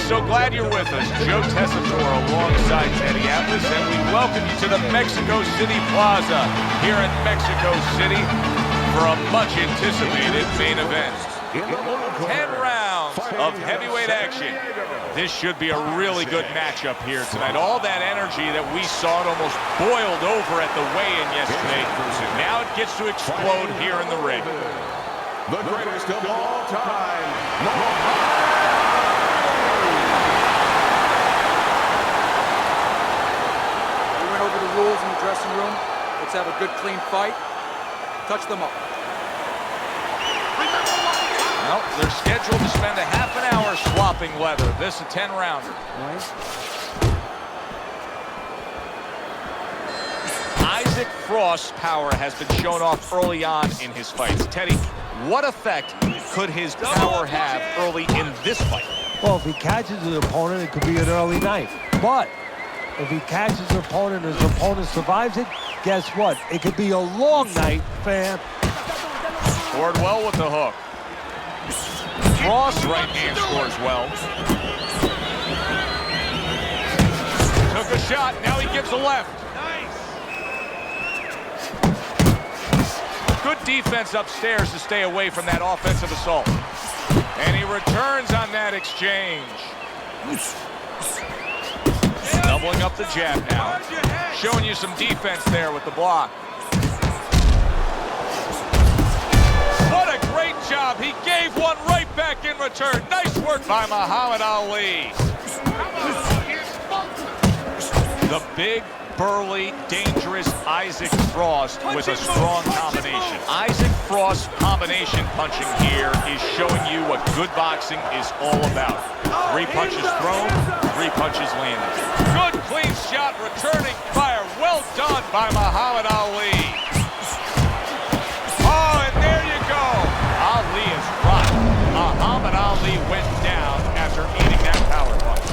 so glad you're with us. Joe Tessitore alongside Teddy Atlas, and we welcome you to the Mexico City Plaza here in Mexico City for a much-anticipated main event. 10 rounds of heavyweight action. This should be a really good matchup here tonight. All that energy that we saw, it almost boiled over at the weigh-in yesterday. Now it gets to explode here in the ring. The greatest of all time. We went over the rules in the dressing room. Let's have a good, clean fight. Touch them up. Well, they're scheduled to spend a half an hour swapping leather. This is a 10-rounder. Nice. Isaac Frost's power has been shown off early on in his fights. Teddy, what effect could his power have early in this fight? Well, if he catches his opponent, it could be an early night. But if he catches his opponent and his opponent survives it, guess what? It could be a long night, fam. Scored well with the hook. Frost's right hand scores well. Took a shot, now he gives a left. Good defense upstairs to stay away from that offensive assault. And he returns on that exchange. Doubling up the jab now. Showing you some defense there with the block. What a great job. He gave one right back in return. Nice work by Muhammad Ali. The big, burly, dangerous Isaac Frost with a strong combination. Isaac Frost's combination punching here is showing you what good boxing is all about. 3 punches thrown, 3 punches landed. Good clean shot, returning fire. Well done by Muhammad Ali. Oh, and there you go. Ali is rocked. Muhammad Ali went down after eating that power punch.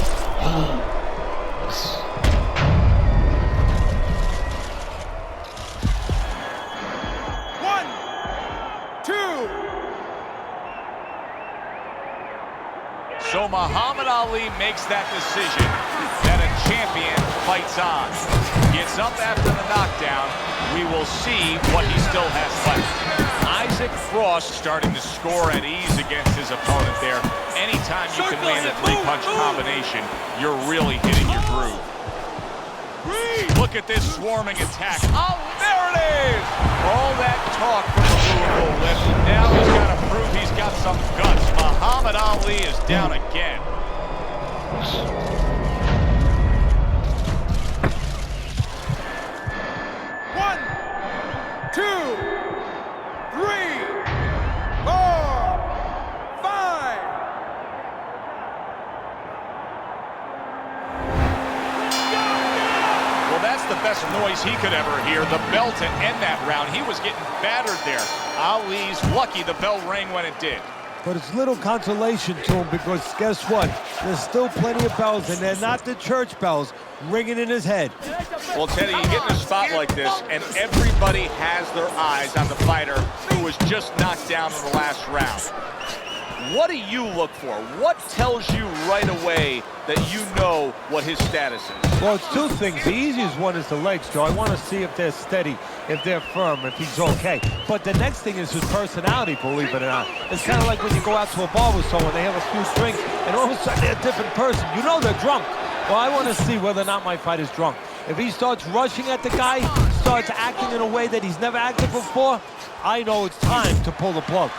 So Muhammad Ali makes that decision that a champion fights on. Gets up after the knockdown. We will see what he still has left. Isaac Frost starting to score at ease against his opponent there. Anytime you can land a 3-punch combination, you're really hitting your groove. Look at this swarming attack. Oh, there it is! All that talk from the Louisville lips. Now he's got to prove he's got some guts. Muhammad Ali is down again. One, 2, 3, 4, 5. Well, that's the best noise he could ever hear. The bell to end that round. He was getting battered there. Ali's lucky the bell rang when it did. But it's little consolation to him because guess what? There's still plenty of bells, and they're not the church bells ringing in his head. Well, Teddy, you get in a spot like this, and everybody has their eyes on the fighter who was just knocked down in the last round. What do you look for? What tells you right away that you know what his status is? Well, it's 2 things. The easiest one is the legs, Joe. I want to see if they're steady, if they're firm, if he's okay. But the next thing is his personality, believe it or not. It's kind of like when you go out to a bar with someone, they have a few drinks, and all of a sudden they're a different person. You know they're drunk. Well, I want to see whether or not my fighter's drunk. If he starts rushing at the guy, starts acting in a way that he's never acted before, I know it's time to pull the plug.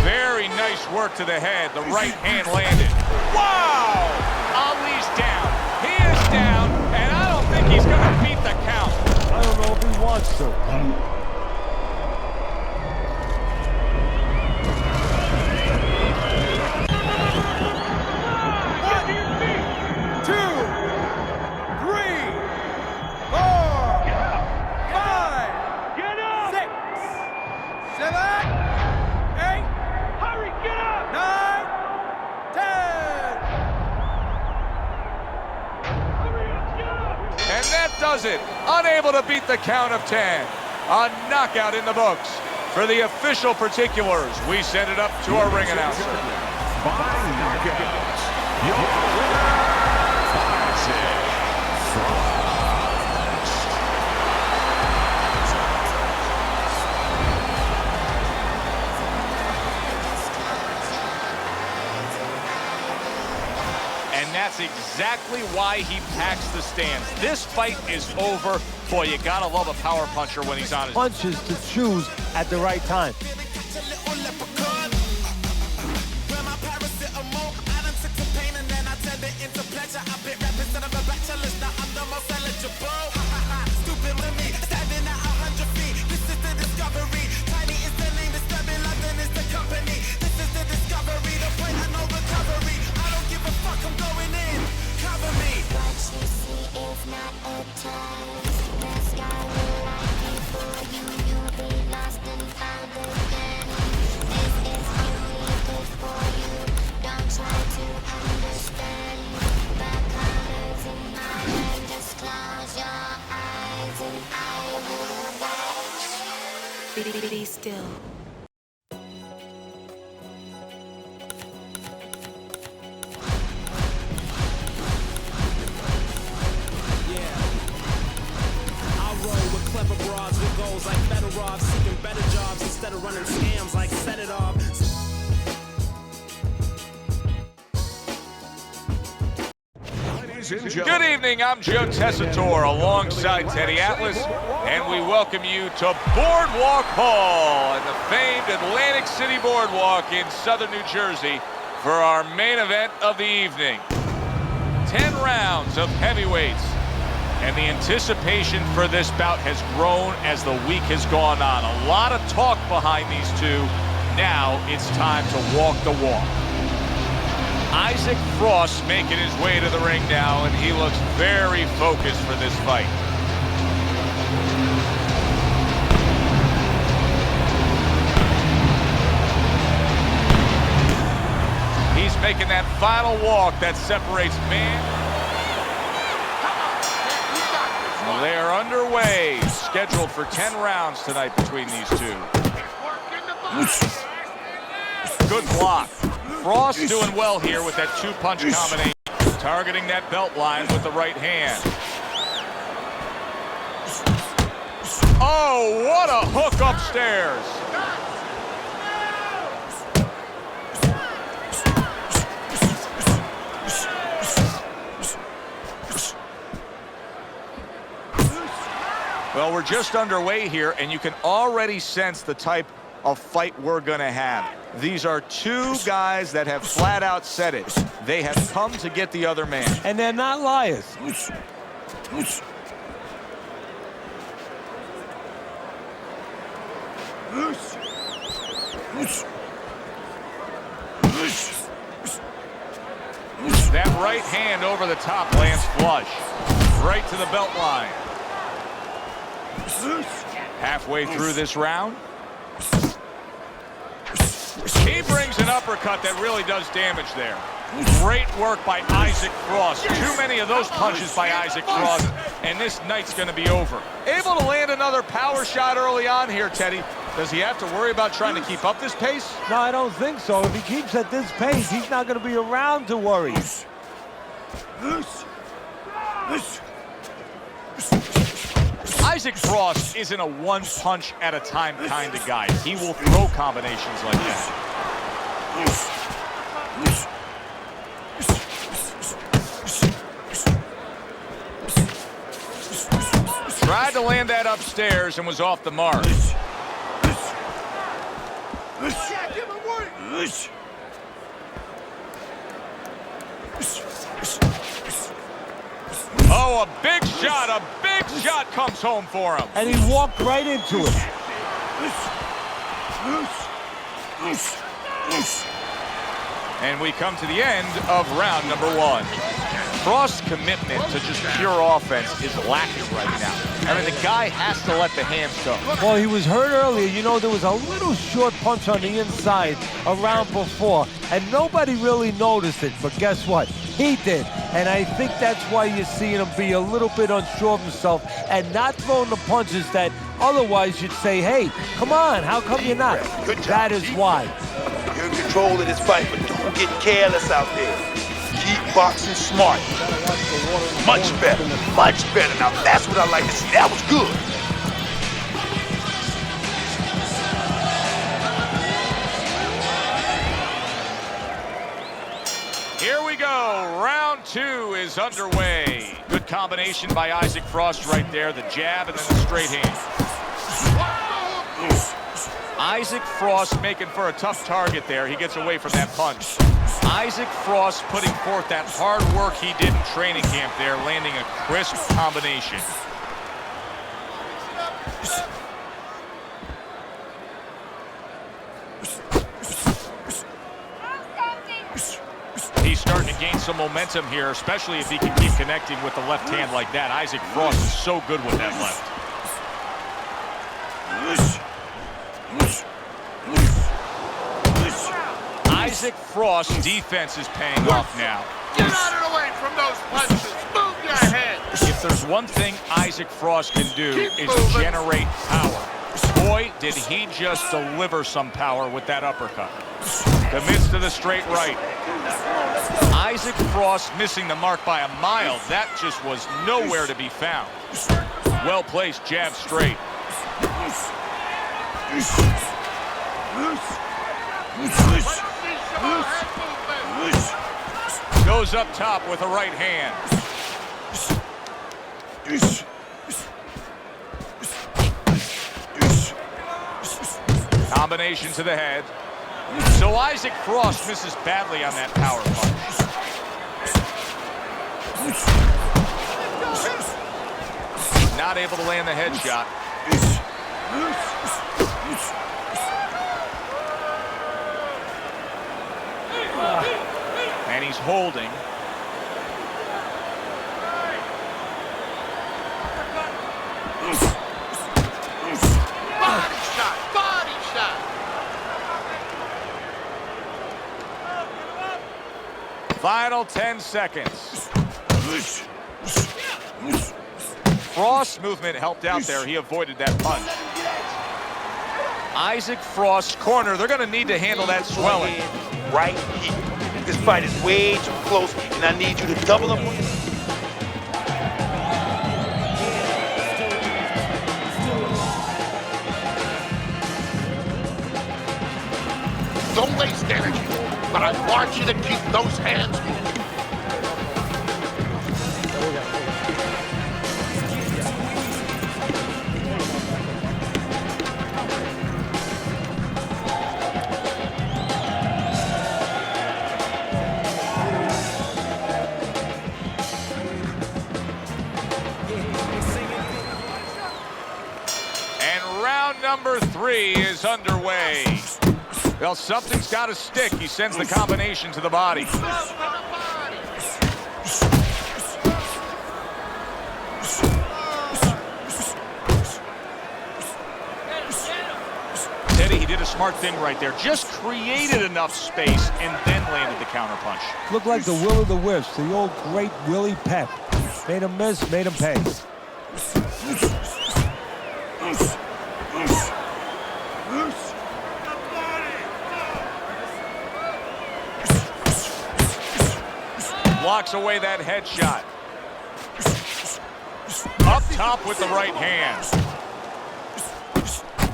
Very nice work to the head. The right hand landed. Wow! Ali's down. He is down, and I don't think he's going to beat the count. I don't know if he wants to. Does it. Unable to beat the count of 10. A knockout in the books For the official particulars, we send it up to our ring announcer. By knockout, your winner, Isaac Frost. And that's exactly why he packs the stands. This fight is over. Boy, you gotta love a power puncher when he's on his punches to choose at the right time. Be still. Clever broads with goals like better off, seeking better jobs instead of running scams like set it off. Good evening, I'm Joe Tessitore alongside Teddy Atlas, and we welcome you to Boardwalk Hall and the famed Atlantic City Boardwalk in southern New Jersey for our main event of the evening. 10 rounds of heavyweights, and the anticipation for this bout has grown as the week has gone on. A lot of talk behind these two. Now it's time to walk the walk. Isaac Frost making his way to the ring now, and he looks very focused for this fight. He's making that final walk that separates man. Well, they are underway, scheduled for 10 rounds tonight between these two. Good block. Frost doing well here with that two-punch combination, targeting that belt line with the right hand. Oh, what a hook upstairs. Well, we're just underway here, and you can already sense the type of fight we're going to have. These are two guys that have flat out said it. They have come to get the other man. And they're not liars. That right hand over the top lands flush. Right to the belt line. Halfway through this round. He brings an uppercut that really does damage there. Great work by Isaac Frost. Too many of those punches by Isaac Frost, and this night's going to be over. Able to land another power shot early on here, Teddy. Does he have to worry about trying to keep up this pace? No, I don't think so. If he keeps at this pace, he's not going to be around to worry. Isaac Frost isn't a one-punch at a time kind of guy. He will throw combinations like that. Tried to land that upstairs and was off the mark. Oh, a big shot comes home for him. And he walked right into it. And we come to the end of round number one. Frost's commitment to just pure offense is lacking right now. I mean, the guy has to let the hands go. Well, he was hurt earlier. You know, there was a little short punch on the inside around before, and nobody really noticed it. But guess what? He did. And I think that's why you're seeing him be a little bit unsure of himself and not throwing the punches that otherwise you'd say, hey, come on, how come you're not? Good job. That is why. You're in control of this fight, but don't get careless out there. Keep boxing smart. Much better, much better. Now that's what I like to see. That was good. Here we go. Round 2 is underway. Good combination by Isaac Frost right there. The jab and then the straight hand. Isaac Frost making for a tough target there. He gets away from that punch. Isaac Frost putting forth that hard work he did in training camp there, landing a crisp combination. He's starting to gain some momentum here, especially if he can keep connecting with the left hand like that. Isaac Frost is so good with that left. Isaac Frost's defense is paying off now. Get out of the way from those punches. Move your head. If there's one thing Isaac Frost can do is generate power. Boy, did he just deliver some power with that uppercut. Commits to the straight right. Isaac Frost missing the mark by a mile. That just was nowhere to be found. Well placed jab straight. Goes up top with a right hand. Combination to the head. So Isaac Frost misses badly on that power punch. Not able to land the headshot. And he's holding. Body shot. Body shot. Final 10 seconds. Frost's movement helped out there. He avoided that punch. Isaac Frost's corner, they're going to need to handle that swelling. Right here. This fight is way too close, and I need you to double up on it. Don't waste energy, but I want you to keep those hands moving. Number 3 is underway. Well, something's got to stick. He sends the combination to the body. Teddy, he did a smart thing right there. Just created enough space and then landed the counterpunch. Looked like the will of the wisps, the old great Willie Pep. Made him miss, made him pay. Blocks away that headshot. Up top with the right hand.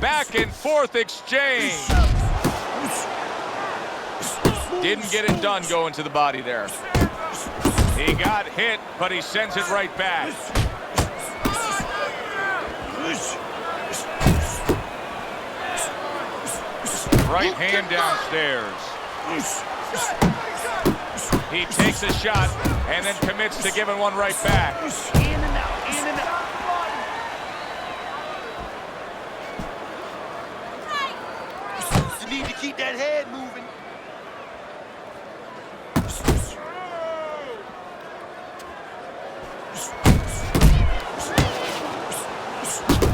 Back and forth exchange. Didn't get it done going to the body there. He got hit, but he sends it right back. Right hand downstairs. He takes a shot and then commits to giving one right back. In and out, in and out. You need to keep that head moving.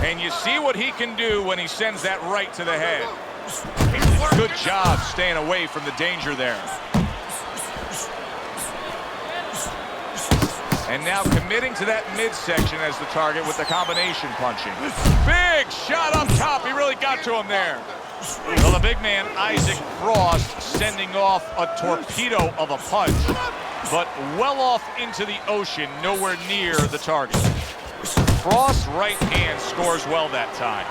And you see what he can do when he sends that right to the head. Good job staying away from the danger there. And now committing to that midsection as the target with the combination punching. Big shot up top. He really got to him there. Well, the big man, Isaac Frost, sending off a torpedo of a punch, but well off into the ocean, nowhere near the target. Frost's right hand scores well that time.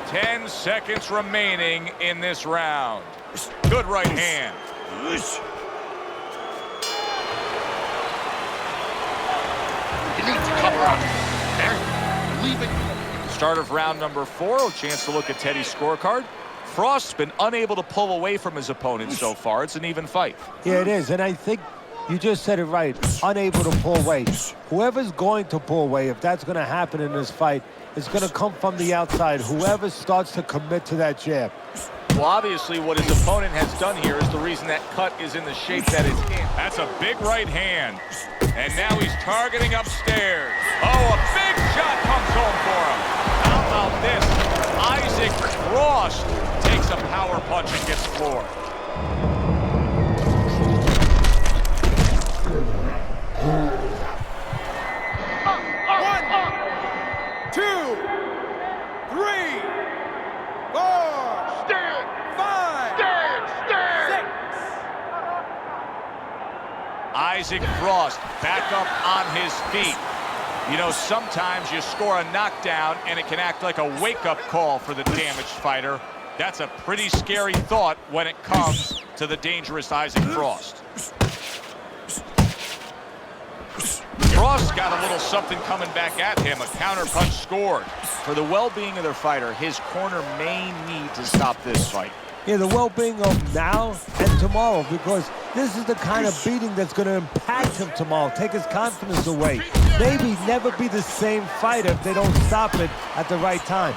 Ten seconds remaining in this round. Good right hand. You need to cover up. There. Leave it. Start of round number 4. A chance to look at Teddy's scorecard. Frost's been unable to pull away from his opponent so far. It's an even fight. Yeah, it is, and I think you just said it right. Unable to pull away. Whoever's going to pull away, if that's going to happen in this fight, it's going to come from the outside. Whoever starts to commit to that jab. Well, obviously, what his opponent has done here is the reason that cut is in the shape that it's in. That's a big right hand. And now he's targeting upstairs. Oh, a big shot comes home for him. How about this? Isaac Frost takes a power punch and gets floored. Isaac Frost back up on his feet. You know, sometimes you score a knockdown and it can act like a wake-up call for the damaged fighter. That's a pretty scary thought when it comes to the dangerous Isaac Frost. Frost got a little something coming back at him. A counter punch scored. For the well-being of their fighter, his corner may need to stop this fight. Yeah, the well-being of now and tomorrow, because this is the kind of beating that's going to impact him tomorrow, take his confidence away. Maybe never be the same fighter if they don't stop it at the right time.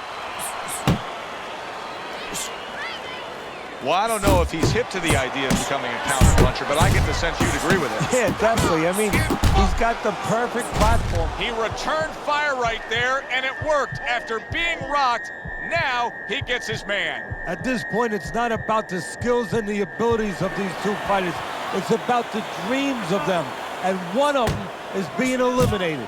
Well, I don't know if he's hip to the idea of becoming a counter-puncher, but I get the sense you'd agree with it. Yeah, definitely. I mean, he's got the perfect platform. He returned fire right there, and it worked. After being rocked, now he gets his man. At this point, it's not about the skills and the abilities of these two fighters. It's about the dreams of them, and one of them is being eliminated.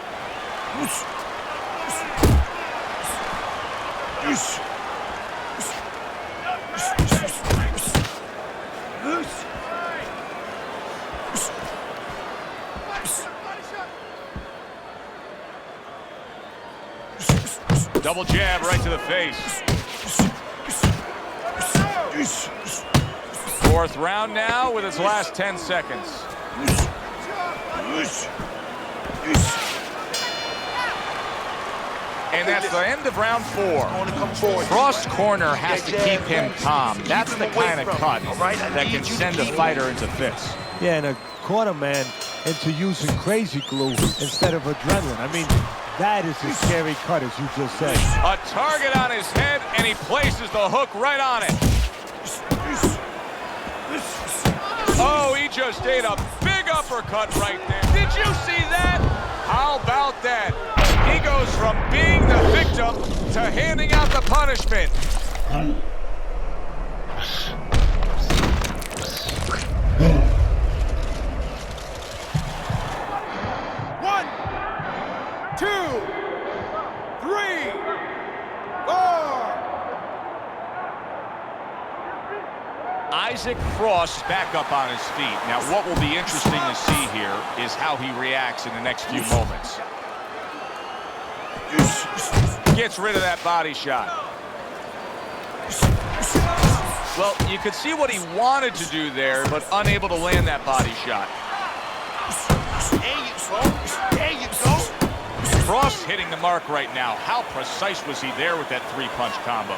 Double jab right to the face. Fourth round now with its last 10 seconds. And that's the end of round 4. Frost's corner has to keep him calm. That's the kind of cut that can send a fighter into fits. Yeah, and a corner man into using crazy glue instead of adrenaline. I mean, that is a scary cut, as you just said. A target on his head, and he places the hook right on it. Oh, he just ate a big uppercut right there. Did you see that? How about that? He goes from being the victim to handing out the punishment. Isaac Frost back up on his feet. Now, what will be interesting to see here is how he reacts in the next few moments. Gets rid of that body shot. Well, you could see what he wanted to do there, but unable to land that body shot. There you go. There you go. Frost hitting the mark right now. How precise was he there with that 3-punch combo?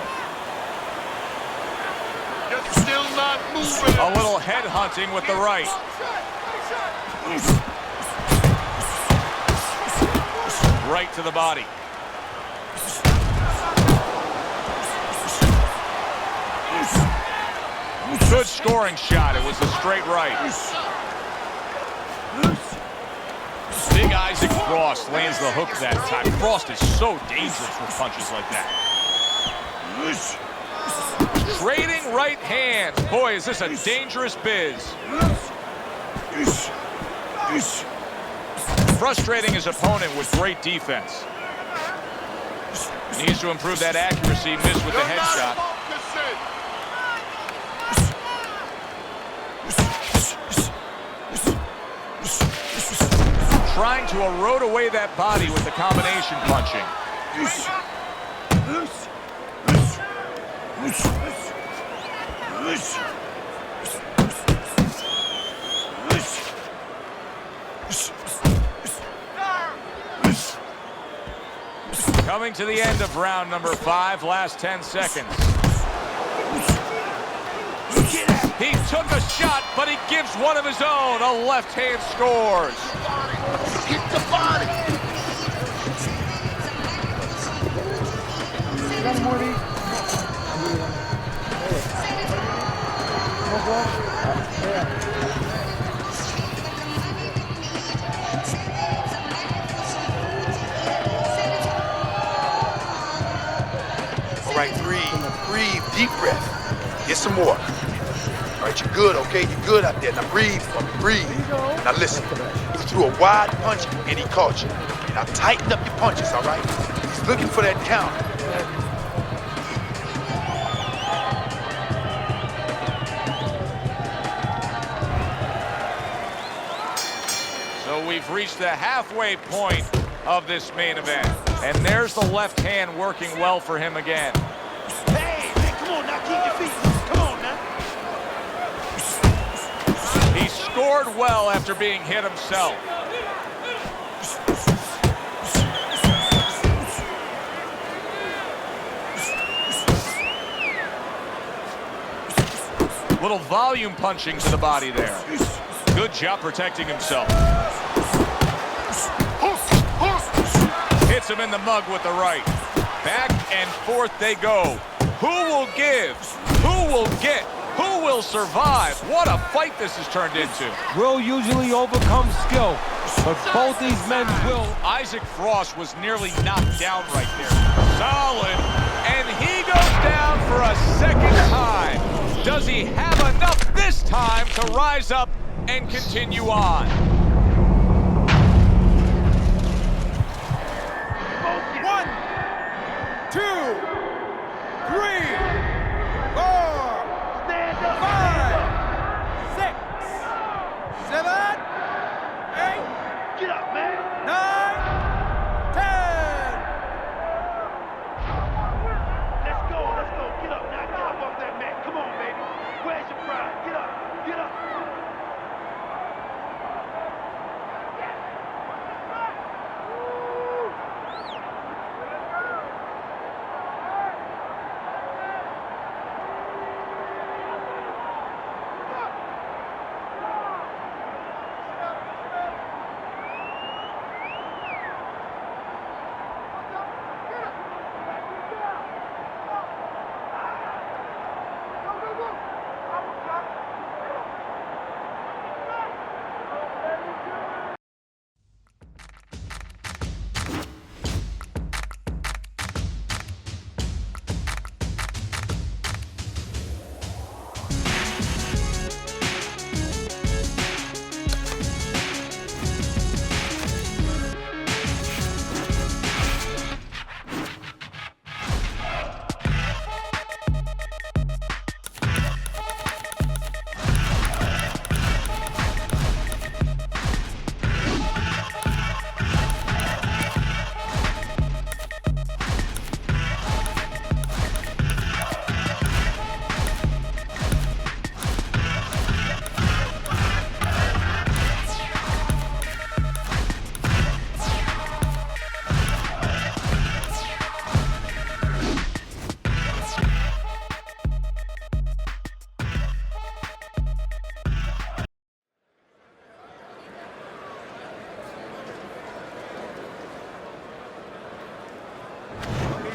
You're still not moving. A little head hunting with the right. Right to the body. Good scoring shot. It was a straight right. think Isaac Frost lands the hook that time. Frost is so dangerous with punches like that. Trading right hands. Boy, is this a dangerous biz. Frustrating his opponent with great defense. Needs to improve that accuracy. Missed with the headshot. Trying to erode away that body with the combination punching. Coming to the end of round number 5, last 10 seconds. He took a shot, but he gives one of his own. A left hand scores. Hit the body. All right, breathe, deep breath. Get some more. All right, you're good, okay? You're good out there. Now breathe for me, breathe. Now listen, he threw a wide punch and he caught you. Now tighten up your punches, all right? He's looking for that count. So we've reached the halfway point of this main event. And there's the left hand working well for him again. Hey, man, come on now, keep your feet. Come on now. He scored well after being hit himself. Little volume punching to the body there. Good job protecting himself. Hits him in the mug with the right. Back and forth they go. Who will give? Who will get? Who will survive? What a fight this has turned into. Will usually overcomes skill, but both these men will. Isaac Frost was nearly knocked down right there. Solid. And he goes down for a second time. Does he have enough this time to rise up and continue on? 1, 2, 3, 4, 5, 6, 7, 8. Get up, man. 9, 10. Let's go. Get up now. Get up off that mat. Come on, baby. Where's your pride? Get up. Get up.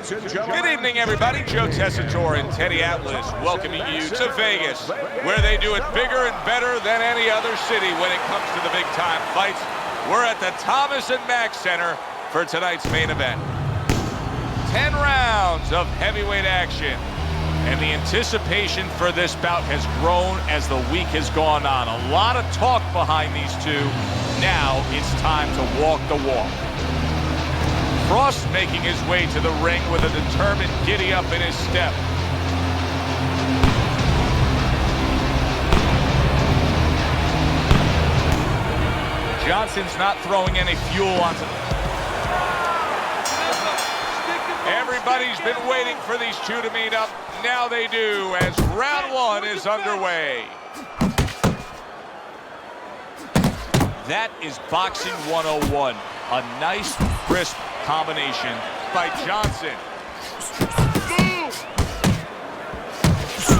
Good evening, everybody. Joe Tessitore and Teddy Atlas welcoming you to Vegas, where they do it bigger and better than any other city when it comes to the big-time fights. We're at the Thomas and Mack Center for tonight's main event. 10 rounds of heavyweight action. And the anticipation for this bout has grown as the week has gone on. A lot of talk behind these two. Now it's time to walk the walk. Frost making his way to the ring with a determined giddy-up in his step. Johnson's not throwing any fuel onto... Everybody's been waiting for these two to meet up. Now they do, as round one is underway. That is boxing 101. A nice, crisp combination by Johnson.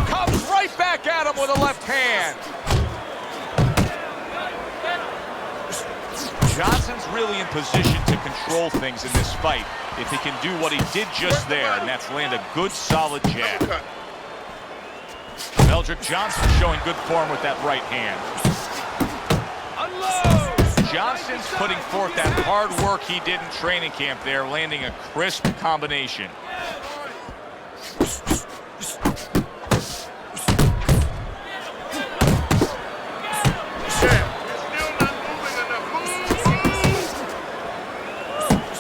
Comes right back at him with a left hand. Johnson's really in position to control things in this fight if he can do what he did just there, and that's land a good, solid jab. Meldrick Johnson showing good form with that right hand. Johnson's putting forth that hard work he did in training camp there, landing a crisp combination.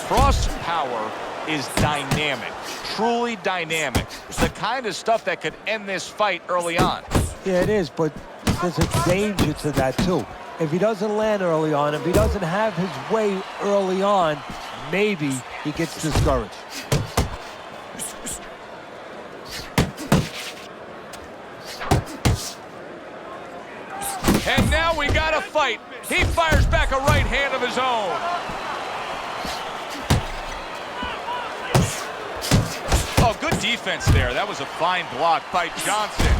Frost's power is dynamic, truly dynamic. The kind of stuff that could end this fight early on. Yeah, it is, but there's a danger to that, too. If he doesn't land early on, if he doesn't have his way early on, maybe he gets discouraged. And now we got a fight. He fires back a right hand of his own. Oh, good defense there. That was a fine block by Johnson.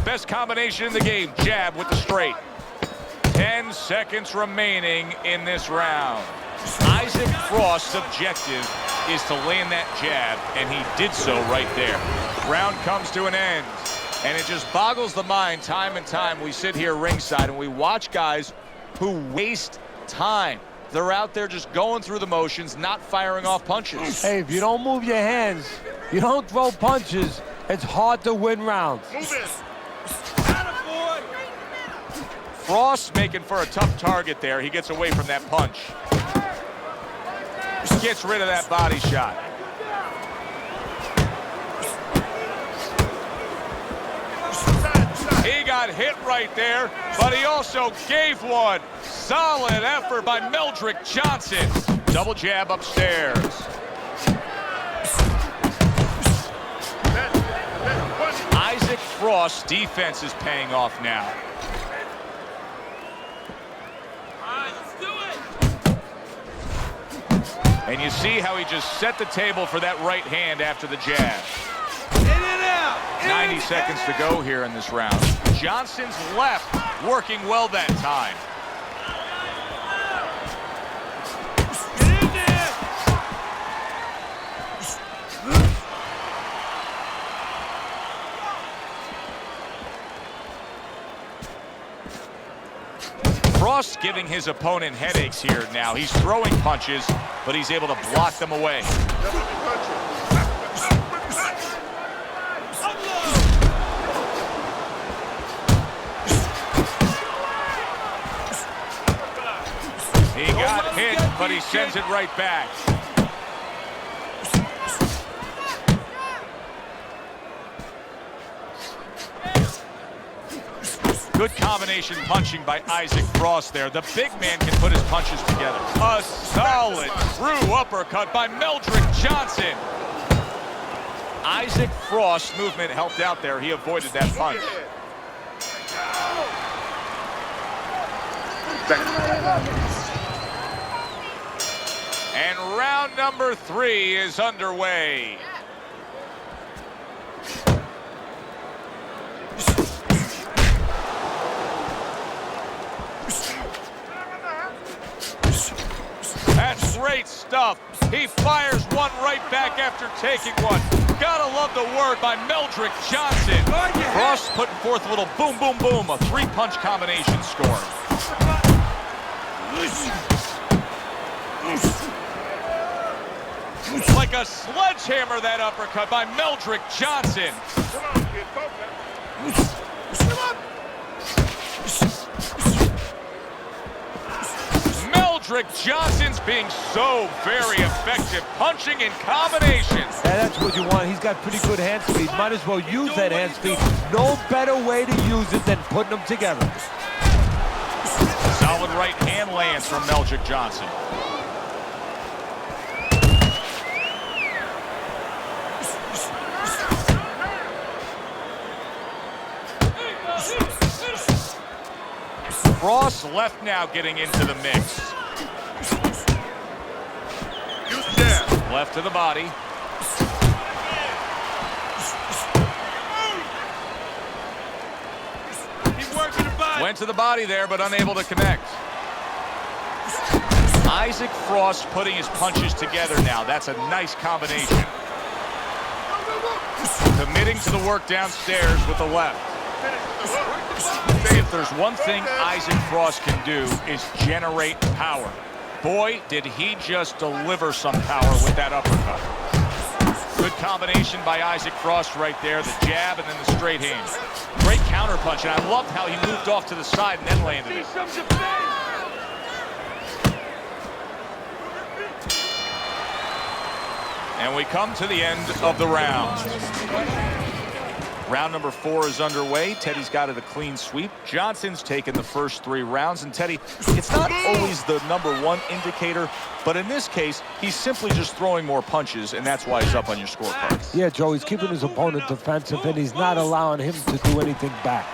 Best combination in the game, jab with the straight. 10 seconds remaining in this round. Isaac Frost's objective is to land that jab, and he did so right there. Round comes to an end, and it just boggles the mind time and time. We sit here ringside, and we watch guys who waste time. They're out there just going through the motions, not firing off punches. Hey, if you don't move your hands, you don't throw punches, it's hard to win rounds. Move it. Frost making for a tough target there. He gets away from that punch. Gets rid of that body shot. He got hit right there, but he also gave one. Solid effort by Meldrick Johnson. Double jab upstairs. Isaac Frost's defense is paying off now. And you see how he just set the table for that right hand after the jab. 90 seconds to go here in this round. Johnson's left working well that time. Frost giving his opponent headaches here now. He's throwing punches, but he's able to block them away. He got hit, but he sends it right back. Good combination punching by Isaac Frost there. The big man can put his punches together. A solid true uppercut by Meldrick Johnson. Isaac Frost's movement helped out there. He avoided that punch. And round number 3 is underway. Great stuff. He fires one right back after taking one. Gotta love the word by Meldrick Johnson. Frost putting forth a little boom, boom, boom, a three-punch combination score. Like a sledgehammer, that uppercut by Meldrick Johnson. Come on, kid, go, man. Meldrick Johnson's being so very effective, punching in combinations. And that's what you want. He's got pretty good hand speed. Might as well use that hand speed. No better way to use it than putting them together. Solid right hand lands from Meldrick Johnson. Frost left now getting into the mix. Left to the body. Went to the body there, but unable to connect. Isaac Frost putting his punches together now. That's a nice combination. Committing to the work downstairs with the left. If there's one thing Isaac Frost can do is generate power. Boy, did he just deliver some power with that uppercut. Good combination by Isaac Frost right there. The jab and then the straight hand. Great counter punch, and I loved how he moved off to the side and then landed it. And we come to the end of the round. Round number 4 is underway. Teddy's got it a clean sweep. Johnson's taken the first 3 rounds. And Teddy, it's not always the #1 indicator, but in this case, he's simply just throwing more punches, and that's why he's up on your scorecard. Yeah, Joe, he's keeping his opponent defensive, and he's not allowing him to do anything back.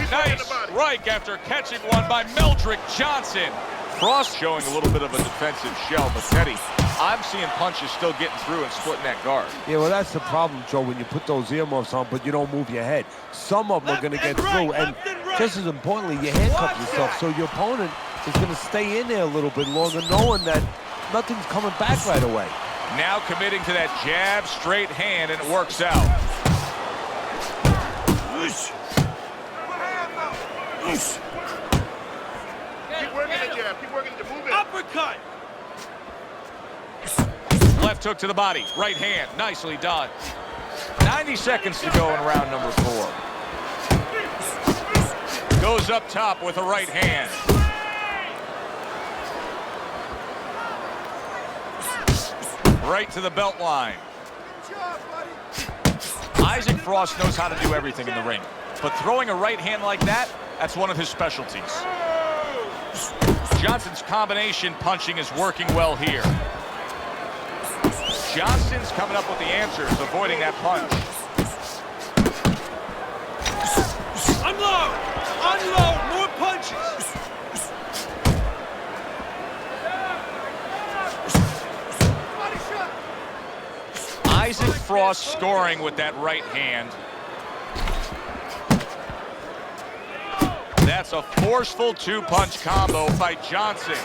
Nice strike after catching one by Meldrick Johnson. Frost showing a little bit of a defensive shell, but Teddy, I'm seeing punches still getting through and splitting that guard. Yeah, well, that's the problem, Joe, when you put those earmuffs on, but you don't move your head. Some of them are going to get through, and just as importantly, you handcuff yourself, so your opponent is going to stay in there a little bit longer, knowing that nothing's coming back right away. Now committing to that jab, straight hand, and it works out. Keep working the jab. Keep working the movement. Uppercut! Left hook to the body, right hand, nicely done. 90 seconds to go in round number 4. Goes up top with a right hand. Right to the belt line. Isaac Frost knows how to do everything in the ring, but throwing a right hand like that, that's one of his specialties. Johnson's combination punching is working well here. Johnson's coming up with the answers, avoiding that punch. Unload! Unload! More punches! Isaac Frost scoring with that right hand. That's a forceful 2-punch combo by Johnson.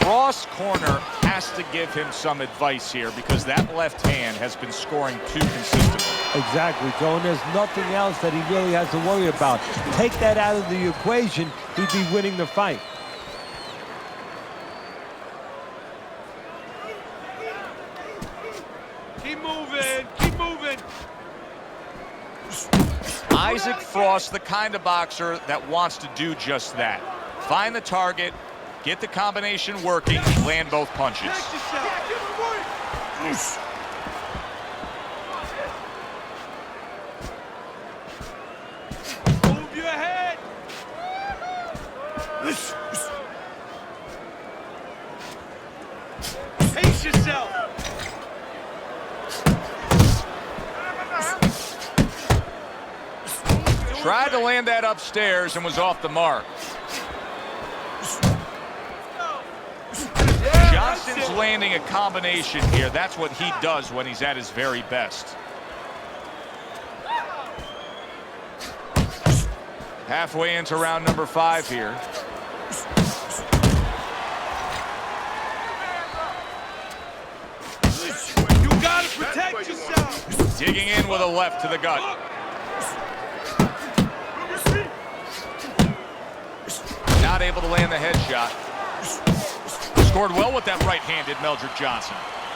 Frost's corner has to give him some advice here because that left hand has been scoring too consistently. Exactly, Joe, and there's nothing else that he really has to worry about. Take that out of the equation, he'd be winning the fight. Keep moving! Keep moving! Isaac Frost, the kind of boxer that wants to do just that. Find the target, get the combination working, land both punches. Move your head! Pace yourself! Tried to land that upstairs and was off the mark. Johnson's landing a combination here. That's what he does when he's at his very best. Halfway into round number 5 here. Digging in with a left to the gut. Not able to land the headshot. Scored well with that right-handed Meldrick Johnson.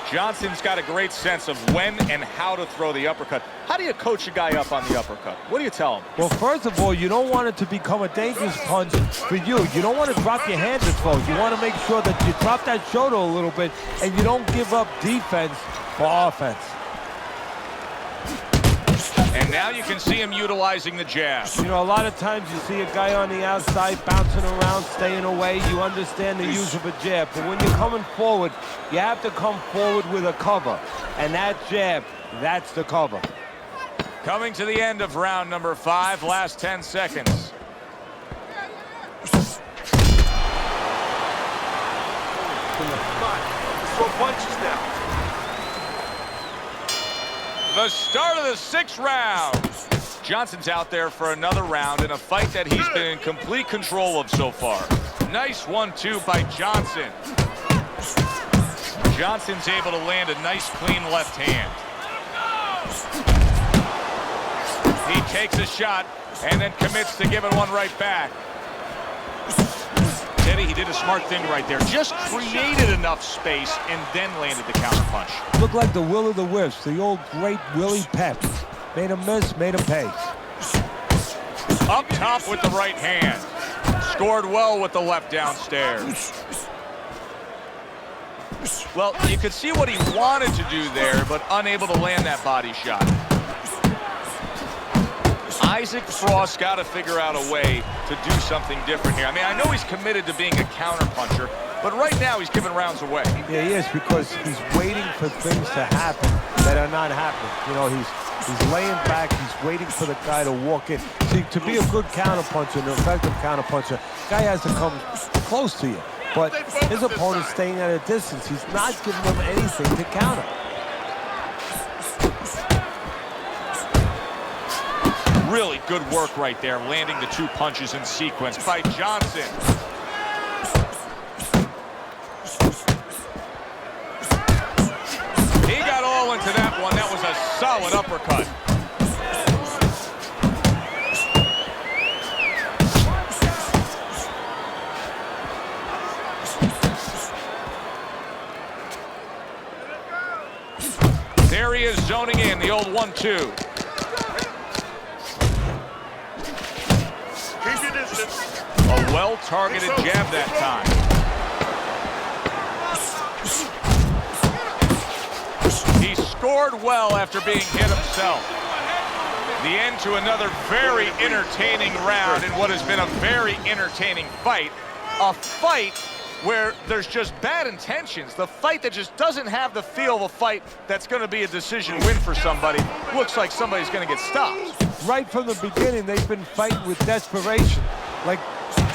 Johnson's got a great sense of when and how to throw the uppercut. How do you coach a guy up on the uppercut? What do you tell him? Well, first of all, you don't want it to become a dangerous punch for you. You don't want to drop your hand to throw. You want to make sure that you drop that shoulder a little bit and you don't give up defense for offense. And now you can see him utilizing the jab. You know, a lot of times you see a guy on the outside bouncing around, staying away. You understand the use of a jab. But when you're coming forward, you have to come forward with a cover. And that jab, that's the cover. Coming to the end of round number 5, last 10 seconds. Throw punches now. The start of the 6th round. Johnson's out there for another round in a fight that he's been in complete control of so far. Nice 1-2 by Johnson. Johnson's able to land a nice clean left hand. He takes a shot and then commits to giving one right back. Teddy, he did a smart thing right there. Just created enough space and then landed the counter punch. Looked like the will of the wisps, the old great Willie Pep. Made him miss, made him pay. Up top with the right hand. Scored well with the left downstairs. Well, you could see what he wanted to do there, but unable to land that body shot. Isaac Frost got to figure out a way to do something different here. I mean, I know he's committed to being a counterpuncher, but right now he's giving rounds away. Yeah, he is, because he's waiting for things to happen that are not happening. You know, he's laying back, he's waiting for the guy to walk in. See, to be a good counterpuncher, an effective counterpuncher, guy has to come close to you. But his opponent's staying at a distance. He's not giving him anything to counter. Really good work right there, landing the 2 punches in sequence by Johnson. He got all into that one. That was a solid uppercut. There he is zoning in, the old 1-2. A well-targeted jab that time. He scored well after being hit himself. The end to another very entertaining round in what has been a very entertaining fight. A fight where there's just bad intentions. The fight that just doesn't have the feel of a fight that's going to be a decision win for somebody. Looks like somebody's going to get stopped. Right from the beginning, they've been fighting with desperation. Like,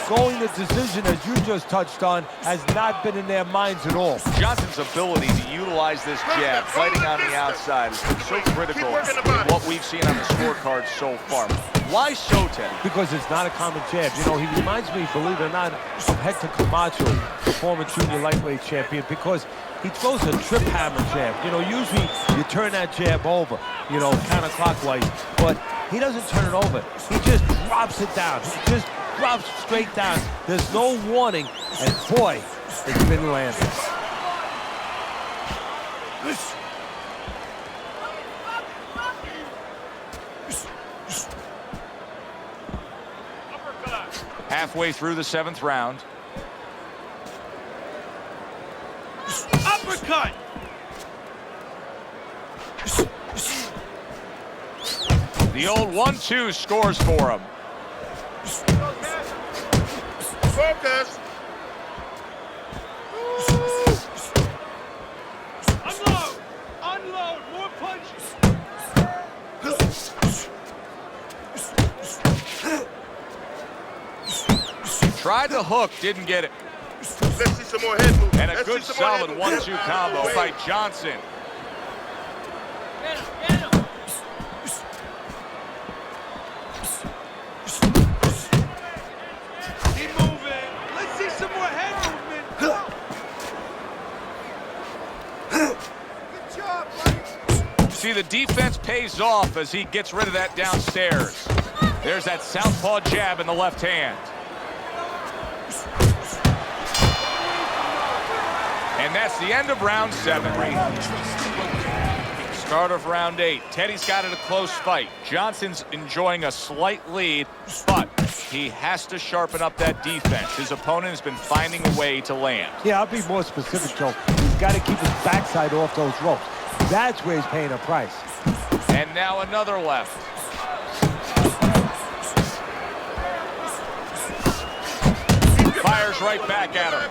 going to decision, as you just touched on, has not been in their minds at all. Johnson's ability to utilize this jab, fighting on the outside, has been so critical in what we've seen on the scorecard so far. Why so, Teddy? Because it's not a common jab. You know, he reminds me, believe it or not, of Hector Camacho, the former junior lightweight champion, because he throws a trip hammer jab. You know, usually you turn that jab over, you know, counterclockwise, but he doesn't turn it over. He just drops it down. He just drops straight down. There's no warning, and boy, it's been landed. Halfway through the 7th round. Uppercut! The old 1-2 scores for him. Focus. Unload! Unload! More punches! Tried the hook, didn't get it. Let's see some more head movement. And a good solid 1-2 combo by Johnson. Keep moving. Let's see some more head movement. Good job, buddy. See, the defense pays off as he gets rid of that downstairs. There's that southpaw jab in the left hand. And that's the end of round 7. Start of round 8. Teddy's got it a close fight. Johnson's enjoying a slight lead, but he has to sharpen up that defense. His opponent has been finding a way to land. Yeah, I'll be more specific, Joe. He's got to keep his backside off those ropes. That's where he's paying a price. And now another left. Fires right back at him.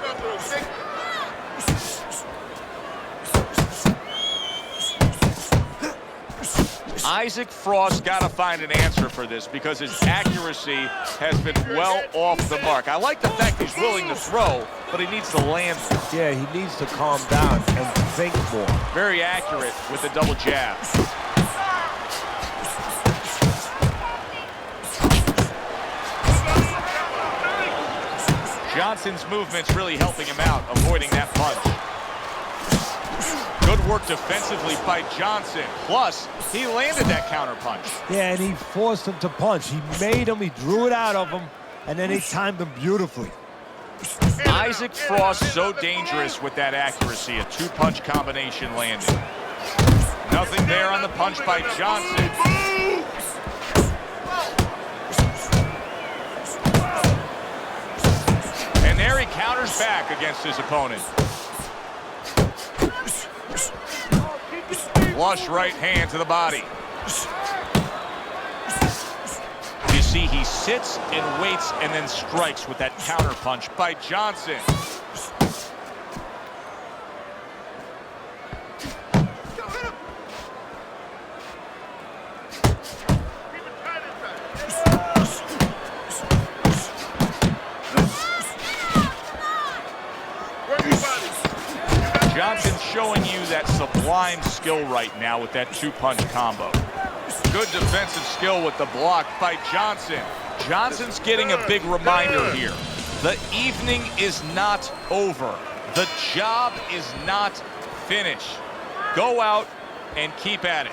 Isaac Frost got to find an answer for this because his accuracy has been well off the mark. I like the fact he's willing to throw, but he needs to land. Yeah, he needs to calm down and think more. Very accurate with the double jab. Johnson's movement's really helping him out, avoiding that punch. Good work defensively by Johnson. Plus, he landed that counter punch. Yeah, and he forced him to punch. He made him, he drew it out of him, and then he timed him beautifully. Isaac Frost so dangerous with that accuracy. A two-punch combination landed. Nothing there on the punch by Johnson. And there he counters back against his opponent. Flush right hand to the body. You see, he sits and waits and then strikes with that counter punch by Johnson. Johnson's showing you that sublime skill right now with that two-punch combo. Good defensive skill with the block by Johnson. Johnson's getting a big reminder here. The evening is not over. The job is not finished. Go out and keep at it.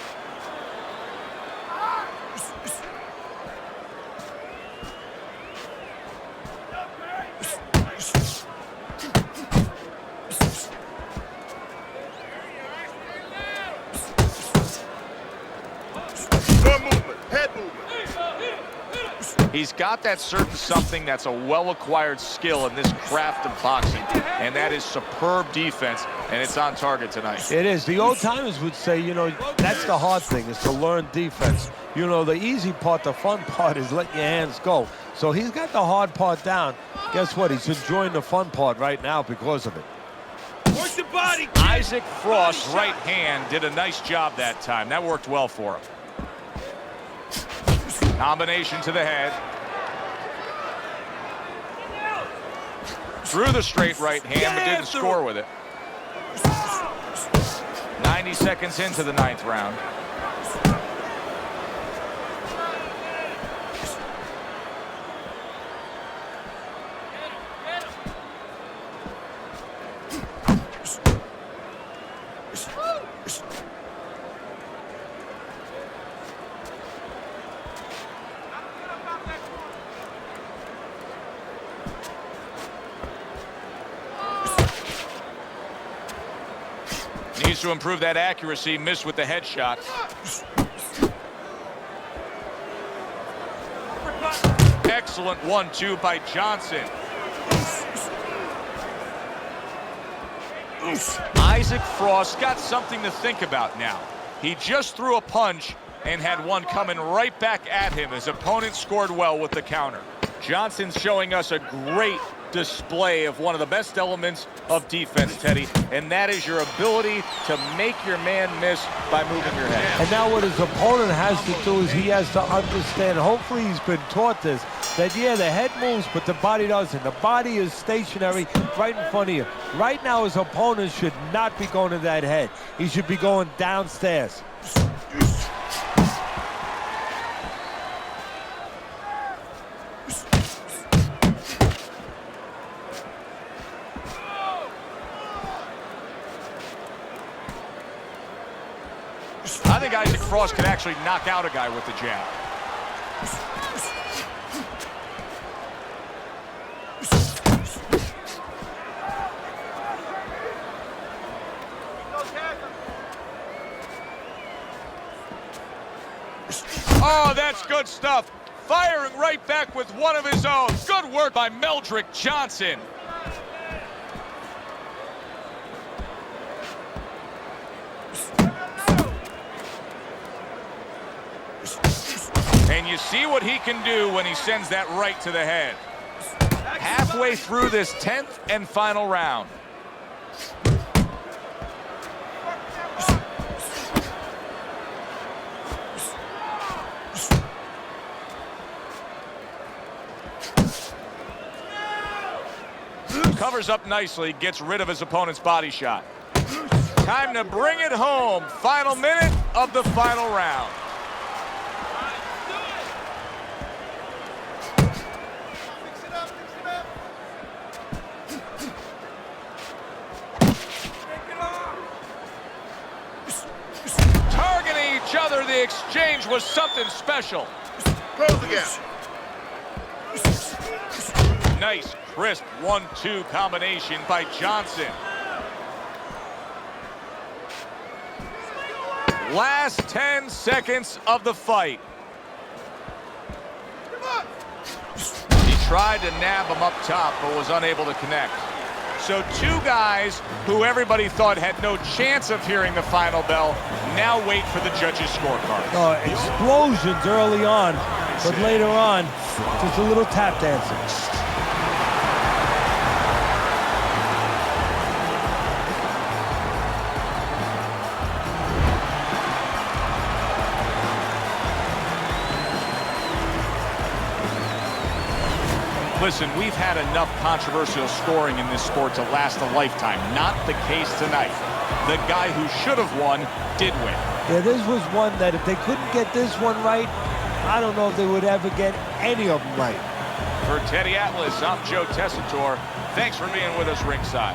He's got that certain something that's a well-acquired skill in this craft of boxing, and that is superb defense, and it's on target tonight. It is. The old-timers would say, you know, that's the hard thing, is to learn defense. You know, the easy part, the fun part is letting your hands go. So he's got the hard part down. Guess what? He's enjoying the fun part right now because of it. Work the body, kid. Isaac Frost's right hand did a nice job that time. That worked well for him. Combination to the head. Threw the straight right hand, but didn't score with it. 90 seconds into the 9th round. Needs to improve that accuracy. Missed with the headshot. Excellent 1-2 by Johnson. Isaac Frost got something to think about now. He just threw a punch and had one coming right back at him. His opponent scored well with the counter. Johnson's showing us a great display of one of the best elements of defense, Teddy, and that is your ability to make your man miss by moving your head. And now what his opponent has to do is he has to understand, hopefully he's been taught this, that yeah, the head moves, but the body doesn't. The body is stationary right in front of you. Right now, his opponent should not be going to that head. He should be going downstairs. Frost can actually knock out a guy with the jab. Oh, that's good stuff. Firing right back with one of his own. Good work by Meldrick Johnson. And you see what he can do when he sends that right to the head. Halfway through this 10th and final round. Covers up nicely, gets rid of his opponent's body shot. Time to bring it home. Final minute of the final round. Targeting each other, the exchange was something special. Close the gap. Nice, crisp 1-2 combination by Johnson. Last 10 seconds of the fight. He tried to nab him up top, but was unable to connect. So two guys who everybody thought had no chance of hearing the final bell now wait for the judges' scorecards. Explosions early on, but later on, just a little tap dancing. Listen, we've had enough controversial scoring in this sport to last a lifetime. Not the case tonight. The guy who should have won did win. Yeah, this was one that if they couldn't get this one right, I don't know if they would ever get any of them right. For Teddy Atlas, I'm Joe Tessitore. Thanks for being with us ringside.